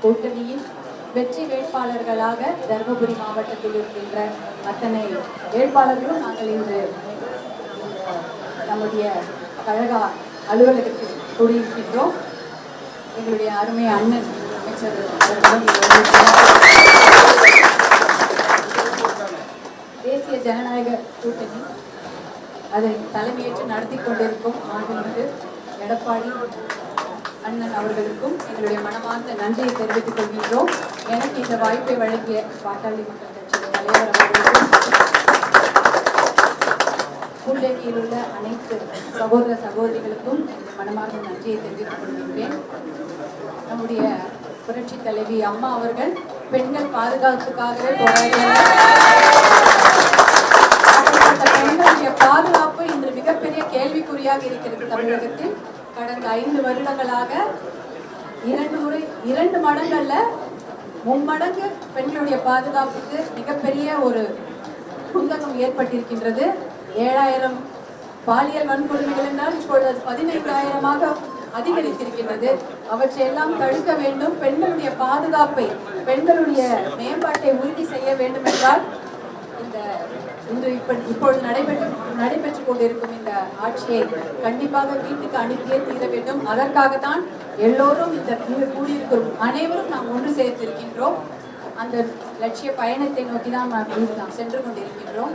கூட்டணியின் வெற்றி வேட்பாளர்களாக தருமபுரி மாவட்டத்தில் இருக்கின்ற அத்தனை வேட்பாளர்களும் நாங்கள் இன்று நம்முடைய கழக அலுவலகத்தில் கூடியிருக்கின்றோம். எங்களுடைய அருமை அண்ணன் அமைச்சர் தேசிய ஜனநாயக கூட்டணி அதை தலைமையேற்று நடத்தி கொண்டிருக்கும் மாண்புமிகு எடப்பாடி அண்ணன் அவர்களுக்கும் எங்களுடைய மனமார்ந்த நன்றியை தெரிவித்துக் கொள்கின்றோம். எனக்கு இந்த வாய்ப்பை வழங்கிய பாட்டாளி மக்கள் கட்சியின் தலைவர் அவர்களுக்கும் கூட்டணியில் உள்ள அனைத்து சகோதர சகோதரிகளுக்கும் மனமார்ந்த நன்றியை தெரிவித்துக் கொள்கின்றேன். நம்முடைய புரட்சி தலைவி அம்மா அவர்கள் பெண்கள் பாதுகாப்புக்காகவே போராடினார். பெண்களுடைய பாதுகாப்பு இன்று மிகப்பெரிய கேள்விக்குறியாக இருக்கிறது. தமிழகத்தில் கடந்த 5 வருடங்களாக 2 மடங்கள்ல 3 மடங்கு பெண்களுடைய பாதுகாப்புக்கு மிகப்பெரிய ஒரு குந்தகம் ஏற்பட்டிருக்கின்றது. 7000 பாலியல் வன்கொடுமைகள் என்றால் இப்பொழுது 15,000 அதிகரித்திருக்கின்றது. அவற்றையெல்லாம் தடுக்க வேண்டும். பெண்களுடைய பாதுகாப்பை, பெண்களுடைய மேம்பாட்டை உறுதி செய்ய வேண்டும் என்றால் இப்பொழுது நடைபெற்றுக் கொண்டிருக்கும் இந்த ஆட்சியை கண்டிப்பாக வீட்டுக்கு அனுப்பியே தீர வேண்டும். அதற்காகத்தான் எல்லோரும் இங்கு கூடியிருக்கிறோம். அனைவரும் நாம் ஒன்று சேர்த்திருக்கின்றோம். அந்த லட்சிய பயணத்தை நோக்கி தான் நாம் சென்று கொண்டிருக்கின்றோம்.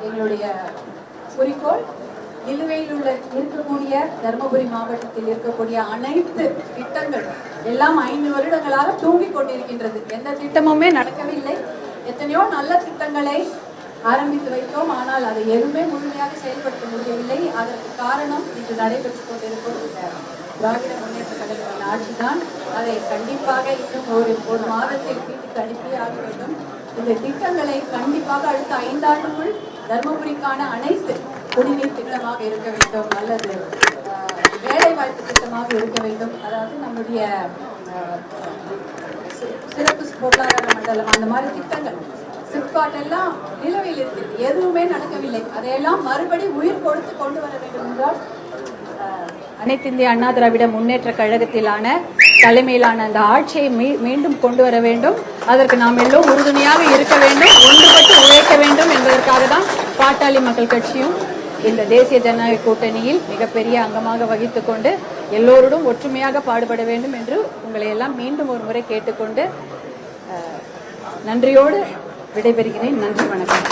எங்களுடைய குறிக்கோள் நிலுவையில் இருக்கக்கூடிய தருமபுரி மாவட்டத்தில் இருக்கக்கூடிய அனைத்து திட்டங்கள் எல்லாம் 5 வருடங்களாக தூங்கிக் கொண்டிருக்கின்றது. எந்த திட்டமுமே நடக்கவில்லை. எத்தனையோ நல்ல திட்டங்களை ஆரம்பித்து வைத்தோம். ஆனால் அதை எதுவுமே முழுமையாக செயல்படுத்த முடியவில்லை. அதற்கு காரணம் இன்று நடைபெற்றுக் கொண்டிருக்கும் திராவிட முன்னேற்ற கழக ஆட்சிதான். அதை கண்டிப்பாக இன்னும் ஒரு மாதத்தில் வீட்டுக்கு அனுப்பியே ஆக வேண்டும். இந்த திட்டங்களை கண்டிப்பாக அடுத்த 5 ஆண்டுக்குள் தருமபுரிக்கான அனைத்து குடிநீர் திட்டமாக இருக்க வேண்டும், அல்லது வேலைவாய்ப்பு திட்டமாக இருக்க வேண்டும். அதாவது நம்முடைய சிறப்பு பொருளாதார மண்டலம் அந்த மாதிரி திட்டங்கள் சிப்காட் எல்லாம் நிலுவையில் இருக்கிறது. எதுவுமே நடக்கவில்லை. அதையெல்லாம் மறுபடி உயிர் கொடுத்து கொண்டு வர வேண்டும் என்றால் அனைத்து இந்திய அண்ணா திராவிட முன்னேற்ற கழகத்திலான தலைமையிலான அந்த ஆட்சியை மீண்டும் கொண்டு வர வேண்டும். அதற்கு நாம் எல்லோரும் உறுதுணையாக இருக்க வேண்டும், ஒன்றுபட்டு உழைக்க வேண்டும் என்பதற்காக தான் பாட்டாளி மக்கள் கட்சியும் இந்த தேசிய ஜனநாயக கூட்டணியில் மிகப்பெரிய அங்கமாக வகித்துக் கொண்டு எல்லோருடன் ஒற்றுமையாக பாடுபட வேண்டும் என்று உங்களை எல்லாம் மீண்டும் ஒரு முறை கேட்டுக்கொண்டு நன்றியோடு விடைபெறுகிறேன். நன்றி, வணக்கம்.